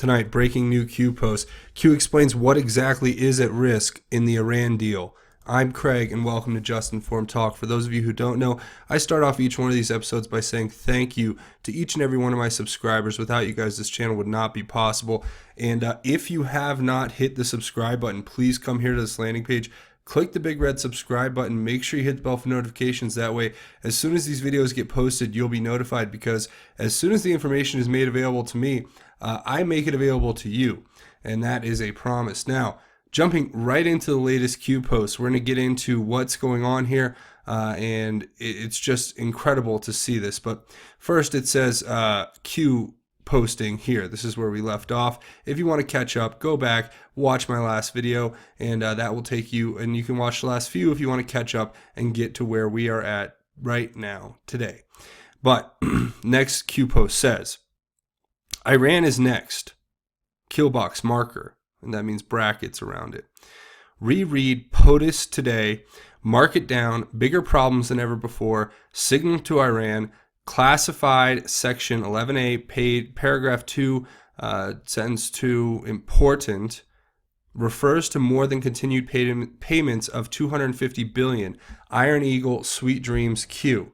Tonight, breaking new Q post. Q explains what exactly is at risk in the Iran deal. I'm Craig, and welcome to Just Informed Talk. For those of you who don't know, I start off each one of these episodes by saying thank you to each and every one of my subscribers. Without you guys, this channel would not be possible. And if you have not hit the subscribe button, please come here to this landing page. Click the big red subscribe button. Make sure you hit the bell for notifications. That way, as soon as these videos get posted, you'll be notified, because as soon as the information is made available to me, I make it available to you. And that is a promise. Now, jumping right into the latest Q post, we're going to get into what's going on here, and it's just incredible to see this. But first, it says Q posting here. This is where we left off. If you want to catch up, go back, watch my last video, and that will take you, and you can watch the last few if you want to catch up and get to where we are at right now, today. But next Q post says, Iran is next. Killbox marker. And that means brackets around it. Reread POTUS today. Mark it down. Bigger problems than ever before. Signal to Iran. Classified section 11A, paid paragraph 2, sentence 2, important. Refers to more than continued payments of $250 billion. Iron Eagle, Sweet Dreams, Q.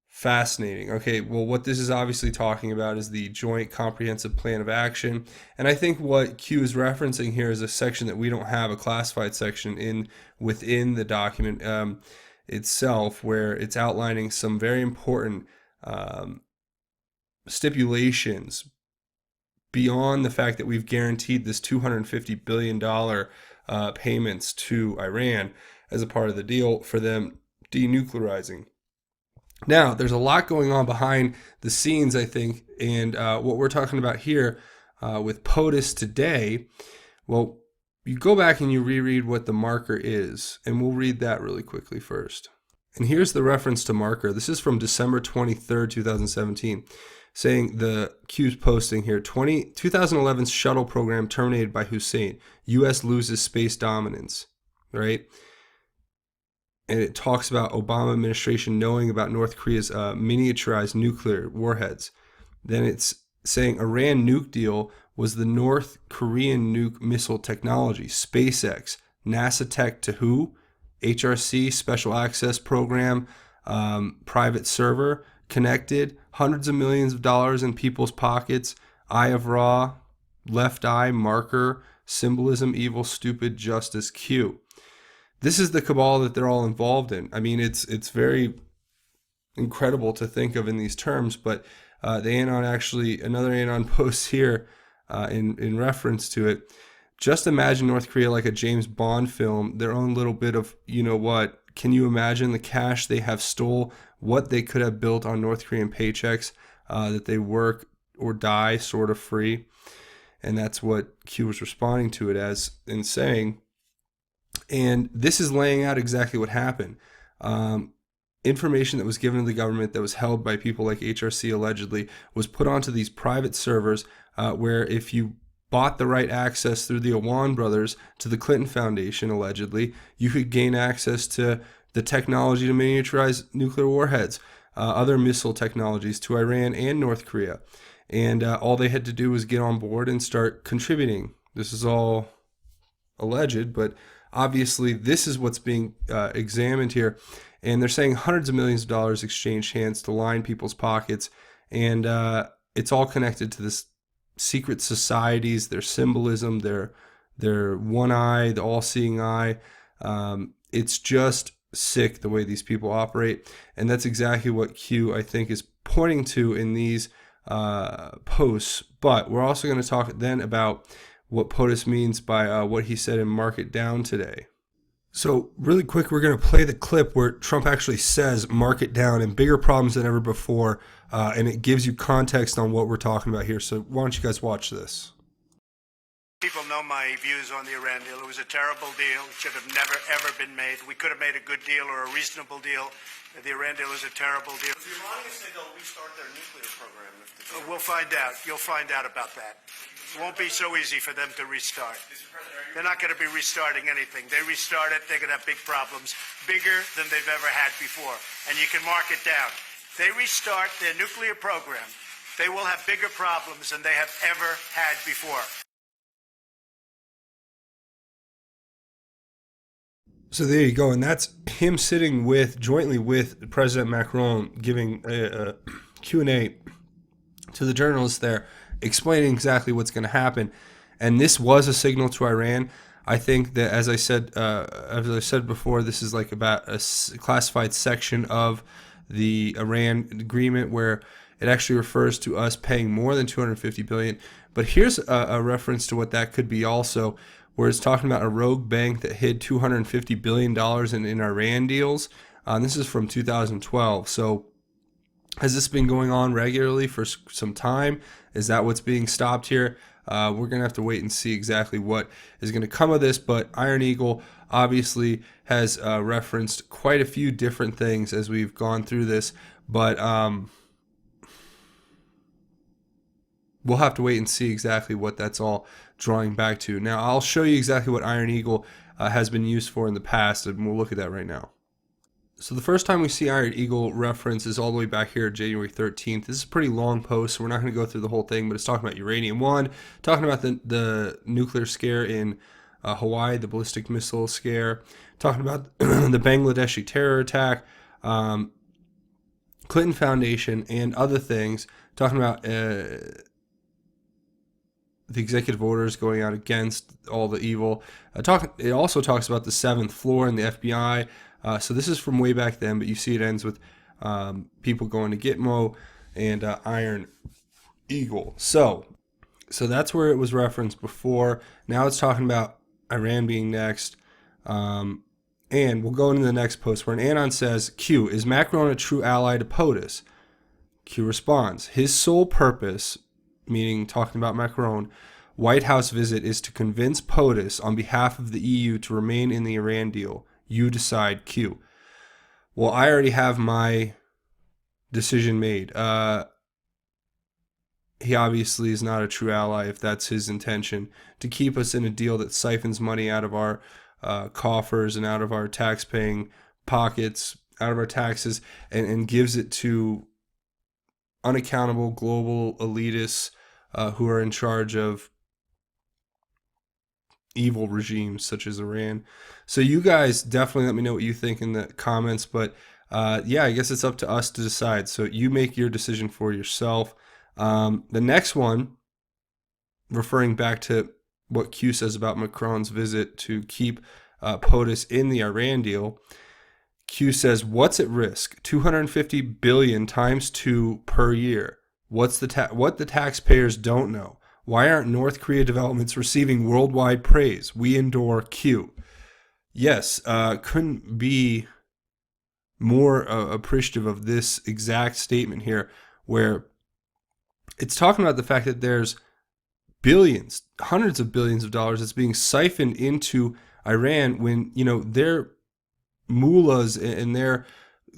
Fascinating. Okay, well, what this is obviously talking about is the Joint Comprehensive Plan of Action. And I think what Q is referencing here is a section that we don't have, a classified section within the document itself, where it's outlining some very important stipulations beyond the fact that we've guaranteed this $250 billion payments to Iran as a part of the deal for them denuclearizing. Now, there's a lot going on behind the scenes, I think, and what we're talking about here with POTUS today, well, you go back and you reread what the marker is, and we'll read that really quickly first. And here's the reference to marker. This is from December 23rd, 2017, saying the Q's posting here, 2011's shuttle program terminated by Hussein. U.S. loses space dominance, right? And it talks about Obama administration knowing about North Korea's miniaturized nuclear warheads. Then it's saying Iran nuke deal was the North Korean nuke missile technology. SpaceX, NASA tech to who? HRC, special access program, private server, connected, hundreds of millions of dollars in people's pockets, eye of Ra, left eye, marker, symbolism, evil, stupid, justice, Q. This is the cabal that they're all involved in. I mean, it's very incredible to think of in these terms, but the AN0N actually, another AN0N post here in reference to it. Just imagine North Korea like a James Bond film, their own little bit of, you know what, can you imagine the cash they have stole, what they could have built on North Korean paychecks, that they work or die sort of free? And that's what Q was responding to it as, in saying, and this is laying out exactly what happened. Information that was given to the government that was held by people like HRC allegedly was put onto these private servers where if you bought the right access through the AN0N brothers to the Clinton Foundation, allegedly, you could gain access to the technology to miniaturize nuclear warheads, other missile technologies to Iran and North Korea. And all they had to do was get on board and start contributing. This is all alleged, but obviously, this is what's being examined here. And they're saying hundreds of millions of dollars exchanged hands to line people's pockets. And it's all connected to this secret societies, their symbolism, their one eye, the all-seeing eye. It's just sick the way these people operate. And that's exactly what Q, I think, is pointing to in these posts. But we're also going to talk then about what POTUS means by what he said in Mark It Down today. So really quick, we're going to play the clip where Trump actually says mark it down and bigger problems than ever before, and it gives you context on what we're talking about here. So why don't you guys watch this? People know my views on the Iran deal. It was a terrible deal. It should have never, ever been made. We could have made a good deal or a reasonable deal. The Iran deal is a terrible deal. The Iranians say they'll restart their nuclear program. We'll find out. You'll find out about that. It won't be so easy for them to restart. They're not going to be restarting anything. They restart it, they're going to have big problems, bigger than they've ever had before. And you can mark it down. They restart their nuclear program. they will have bigger problems than they have ever had before. So there you go, and that's him sitting jointly with President Macron, giving a Q&A to the journalists there, explaining exactly what's going to happen. And this was a signal to Iran. I think that, as I said before, this is like about a classified section of the Iran agreement where it actually refers to us paying more than $250 billion. But here's a reference to what that could be also, where it's talking about a rogue bank that hid $250 billion in Iran deals. This is from 2012. So has this been going on regularly for some time? Is that what's being stopped here? We're going to have to wait and see exactly what is going to come of this. But Iron Eagle obviously has referenced quite a few different things as we've gone through this. But we'll have to wait and see exactly what that's all drawing back to. Now, I'll show you exactly what Iron Eagle has been used for in the past, and we'll look at that right now. So the first time we see Iron Eagle reference is all the way back here, January 13th. This is a pretty long post, so we're not going to go through the whole thing, but it's talking about Uranium One, talking about the nuclear scare in Hawaii, the ballistic missile scare, talking about the Bangladeshi terror attack, Clinton Foundation, and other things, talking about the executive orders going out against all the evil. It also talks about the 7th floor and the FBI. So this is from way back then, but you see it ends with people going to Gitmo and Iron Eagle. So that's where it was referenced before. Now it's talking about Iran being next. And we'll go into the next post where an AN0N says, Q, is Macron a true ally to POTUS? Q responds, his sole purpose, meaning talking about Macron, White House visit is to convince POTUS on behalf of the EU to remain in the Iran deal. You decide, Q. Well, I already have my decision made. He obviously is not a true ally if that's his intention, to keep us in a deal that siphons money out of our coffers and out of our tax-paying pockets, out of our taxes, and gives it to unaccountable global elitists who are in charge of evil regimes such as Iran. So you guys definitely let me know what you think in the comments. But yeah, I guess it's up to us to decide. So you make your decision for yourself. The next one, referring back to what Q says about Macron's visit to keep POTUS in the Iran deal, Q says, what's at risk? 250 billion times 2 per year. What the taxpayers don't know. Why aren't North Korea developments receiving worldwide praise? We endure, Q. Yes, couldn't be more appreciative of this exact statement here, where it's talking about the fact that there's billions, hundreds of billions of dollars that's being siphoned into Iran when, their mullahs and their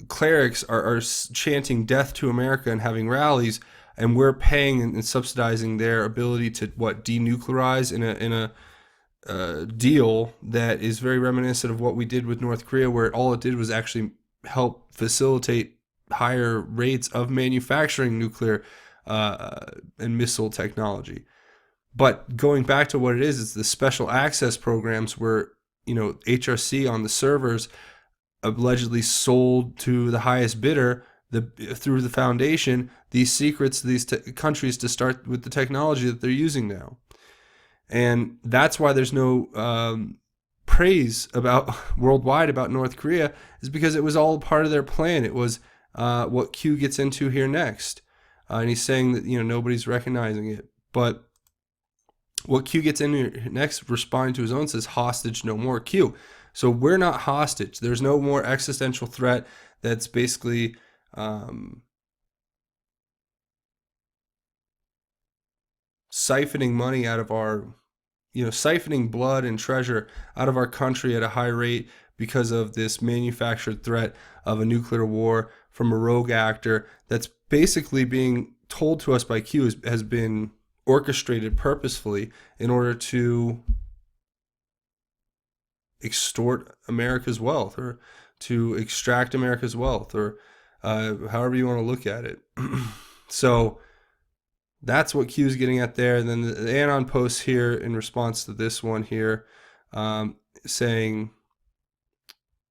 clerics are chanting death to America and having rallies, and we're paying and subsidizing their ability to denuclearize in a deal that is very reminiscent of what we did with North Korea, where all it did was actually help facilitate higher rates of manufacturing nuclear and missile technology. But going back to what it is, it's the special access programs where HRC on the servers allegedly sold to the highest bidder through the foundation these secrets to these countries to start with the technology that they're using now. And that's why there's no praise about worldwide about North Korea, is because it was all part of their plan. It was what Q gets into here next. And he's saying that nobody's recognizing it. But what Q gets into next, responding to his own, says hostage no more, Q. So we're not hostage. There's no more existential threat that's basically siphoning money out of our, siphoning blood and treasure out of our country at a high rate because of this manufactured threat of a nuclear war from a rogue actor that's basically being told to us by Q has been orchestrated purposefully in order to extort America's wealth, or to extract America's wealth, or however you want to look at it. So That's what Q is getting at there. And then the AN0N post here in response to this one here, saying,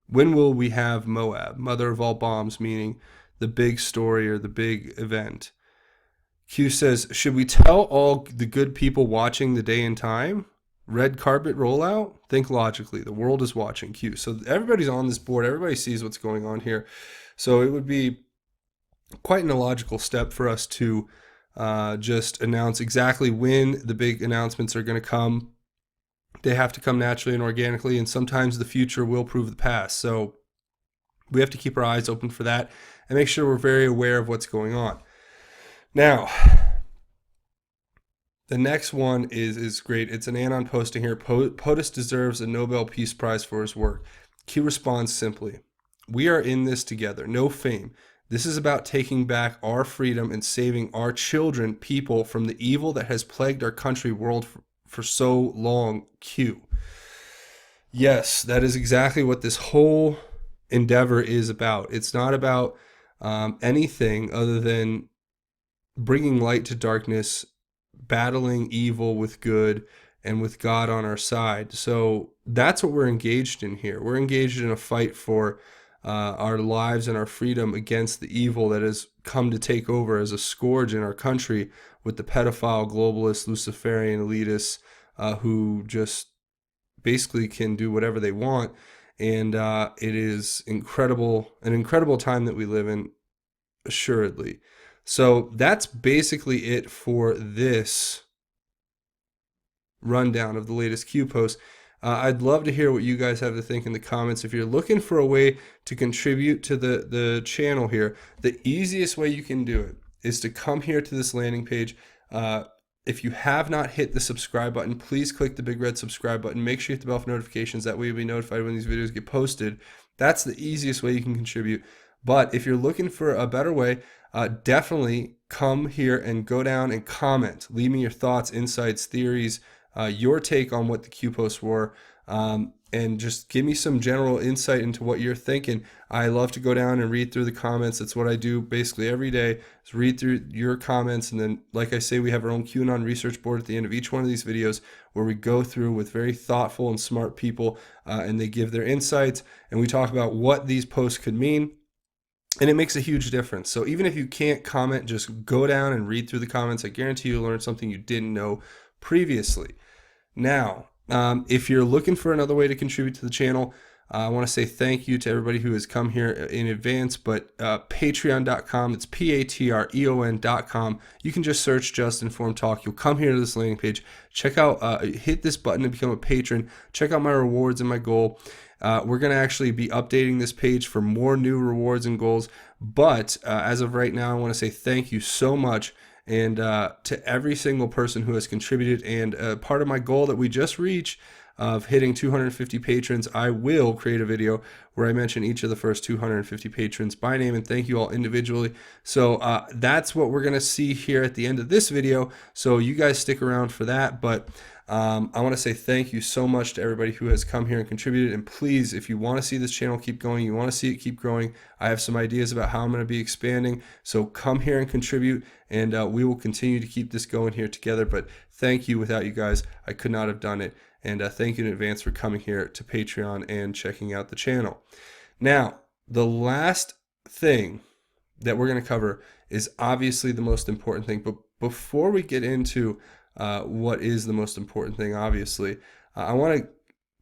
when will we have Moab, mother of all bombs, meaning the big story or the big event? Q says, should we tell all the good people watching the day and time? Red carpet rollout? Think logically. The world is watching. Q. So everybody's on this board. Everybody sees what's going on here. So it would be quite an illogical step for us to just announce exactly when the big announcements are going to come. They have to come naturally and organically, and sometimes the future will prove the past. So we have to keep our eyes open for that and make sure we're very aware of what's going on. Now, the next one is great. It's an AN0N posting here. POTUS deserves a Nobel Peace Prize for his work. Q responds simply, we are in this together. No fame. This is about taking back our freedom and saving our children, people, from the evil that has plagued our country, world for so long. Q. Yes, that is exactly what this whole endeavor is about. It's not about anything other than bringing light to darkness, battling evil with good, and with God on our side. So that's what we're engaged in here. We're engaged in a fight for our lives and our freedom against the evil that has come to take over as a scourge in our country with the pedophile, globalist, Luciferian elitists who just basically can do whatever they want. And it is an incredible time that we live in, assuredly. So that's basically it for this rundown of the latest Q post. I'd love to hear what you guys have to think in the comments. If you're looking for a way to contribute to the channel here, the easiest way you can do it is to come here to this landing page. If you have not hit the subscribe button, please click the big red subscribe button. Make sure you hit the bell for notifications. That way you'll be notified when these videos get posted. That's the easiest way you can contribute. But if you're looking for a better way, definitely come here and go down and comment. Leave me your thoughts, insights, theories, your take on what the Q posts were, and just give me some general insight into what you're thinking. I love to go down and read through the comments. That's what I do basically every day, is read through your comments. And then, like I say, we have our own QAnon research board at the end of each one of these videos where we go through with very thoughtful and smart people, and they give their insights, and we talk about what these posts could mean. And it makes a huge difference. So even if you can't comment, just go down and read through the comments. I guarantee you'll learn something you didn't know previously. Now, if you're looking for another way to contribute to the channel, I want to say thank you to everybody who has come here in advance, but patreon.com, it's patreon.com. You can just search Just Informed Talk. You'll come here to this landing page. Check out, hit this button to become a patron. Check out my rewards and my goal. We're going to actually be updating this page for more new rewards and goals. But as of right now, I want to say thank you so much. And to every single person who has contributed. And part of my goal that we just reached of hitting 250 patrons, I will create a video where I mention each of the first 250 patrons by name and thank you all individually. So that's what we're going to see here at the end of this video. So you guys stick around for that. But I want to say thank you so much to everybody who has come here and contributed. And please, if you want to see this channel keep going, you want to see it keep growing, I have some ideas about how I'm going to be expanding. So come here and contribute, and we will continue to keep this going here together. But thank you. Without you guys, I could not have done it. And thank you in advance for coming here to Patreon and checking out the channel. Now, the last thing that we're going to cover is obviously the most important thing. But before we get into what is the most important thing, obviously, I want to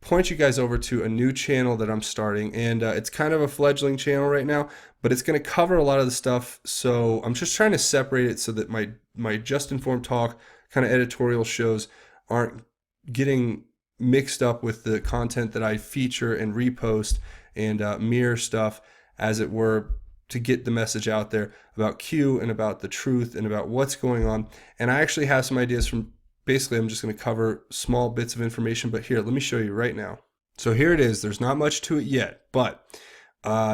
point you guys over to a new channel that I'm starting. And it's kind of a fledgling channel right now, but it's going to cover a lot of the stuff. So I'm just trying to separate it so that my Just Informed Talk kind of editorial shows aren't getting mixed up with the content that I feature and repost and mirror stuff, as it were, to get the message out there about Q and about the truth and about what's going on. And I actually have some ideas from, basically I'm just going to cover small bits of information, but here, let me show you right now. So here it is. There's not much to it yet, but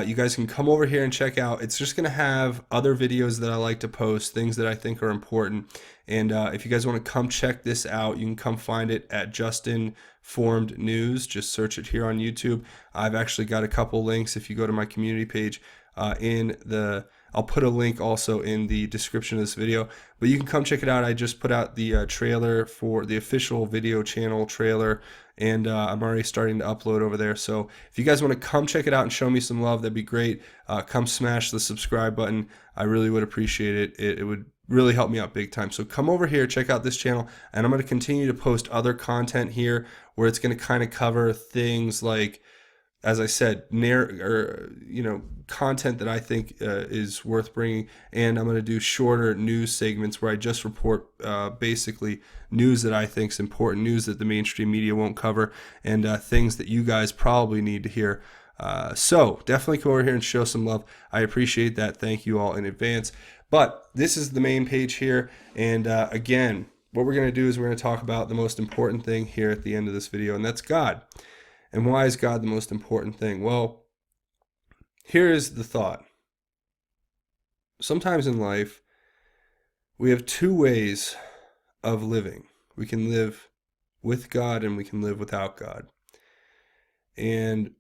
you guys can come over here and check out. It's just going to have other videos that I like to post, things that I think are important. And if you guys want to come check this out, you can come find it at Just Informed News. Just search it here on YouTube. I've actually got a couple links if you go to my community page in the I'll put a link also in the description of this video, but you can come check it out. I just put out the trailer for the official video channel trailer, and I'm already starting to upload over there. So if you guys want to come check it out and show me some love, that'd be great. Come smash the subscribe button. I really would appreciate it. It would really help me out big time. So come over here, check out this channel, and I'm going to continue to post other content here where it's going to kind of cover things like, as I said, content that I think is worth bringing, and I'm going to do shorter news segments where I just report basically news that I think is important, news that the mainstream media won't cover, and things that you guys probably need to hear. So definitely come over here and show some love. I appreciate that. Thank you all in advance. But this is the main page here, and again, what we're going to do is we're going to talk about the most important thing here at the end of this video, and that's God. And why is God the most important thing? Well, here is the thought. Sometimes in life, we have two ways of living. We can live with God and we can live without God. And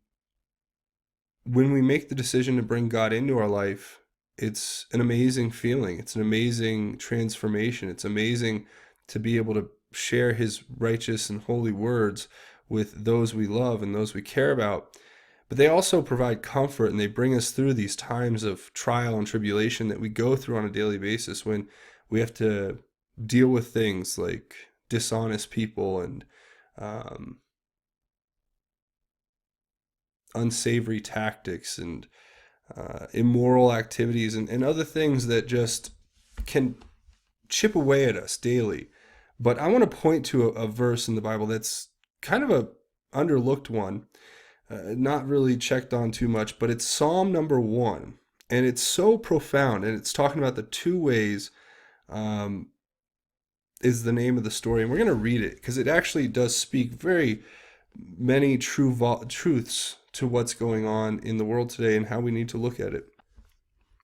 when we make the decision to bring God into our life, it's an amazing feeling. It's an amazing transformation. It's amazing to be able to share his righteous and holy words with those we love and those we care about. But they also provide comfort, and they bring us through these times of trial and tribulation that we go through on a daily basis when we have to deal with things like dishonest people and unsavory tactics and immoral activities and other things that just can chip away at us daily. But I want to point to a verse in the Bible that's kind of a underlooked one, not really checked on too much, but it's Psalm number 1, and it's so profound, and it's talking about the two ways is the name of the story, and we're going to read it because it actually does speak very many truths to what's going on in the world today and how we need to look at it.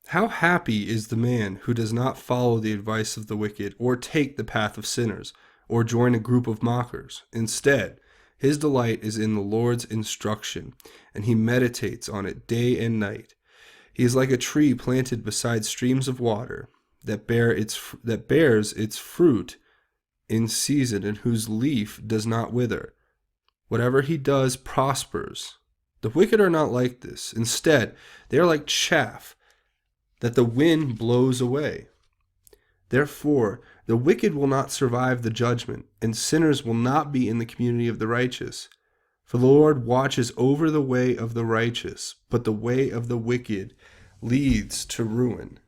How happy is the man who does not follow the advice of the wicked, or take the path of sinners, or join a group of mockers. Instead, his delight is in the Lord's instruction, and he meditates on it day and night. He is like a tree planted beside streams of water, that bears its fruit in season, and whose leaf does not wither. Whatever he does prospers. The wicked are not like this. Instead, they are like chaff that the wind blows away. Therefore, the wicked will not survive the judgment, and sinners will not be in the community of the righteous. For the Lord watches over the way of the righteous, but the way of the wicked leads to ruin.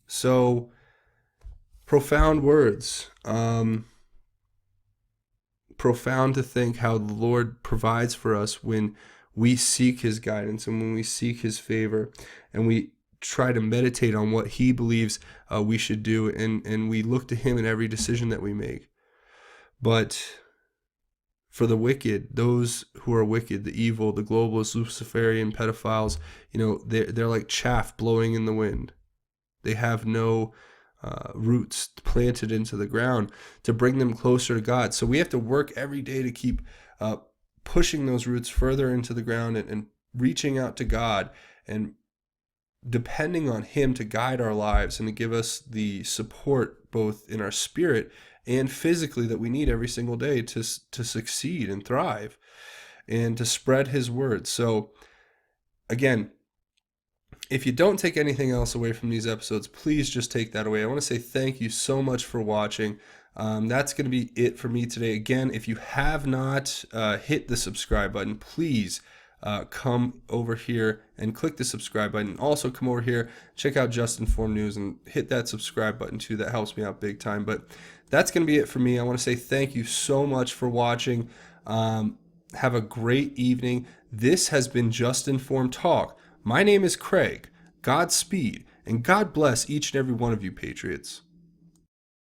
So, profound words. Profound to think how the Lord provides for us when we seek his guidance and when we seek his favor and we try to meditate on what he believes we should do, and we look to him in every decision that we make. But for the wicked, those who are wicked, the evil, the globalists, Luciferian pedophiles, they're like chaff blowing in the wind. They have no roots planted into the ground to bring them closer to God. So we have to work every day to keep pushing those roots further into the ground and reaching out to God and depending on him to guide our lives and to give us the support both in our spirit and physically that we need every single day to succeed and thrive and to spread his word. So again, if you don't take anything else away from these episodes, please just take that away. I want to say thank you so much for watching. That's going to be it for me today. Again, if you have not hit the subscribe button, please come over here and click the subscribe button. Also come over here, check out Just Informed News and hit that subscribe button too. That helps me out big time. But that's going to be it for me. I want to say thank you so much for watching. Have a great evening. This has been Just Informed Talk. My name is Craig. Godspeed, and God bless each and every one of you, Patriots.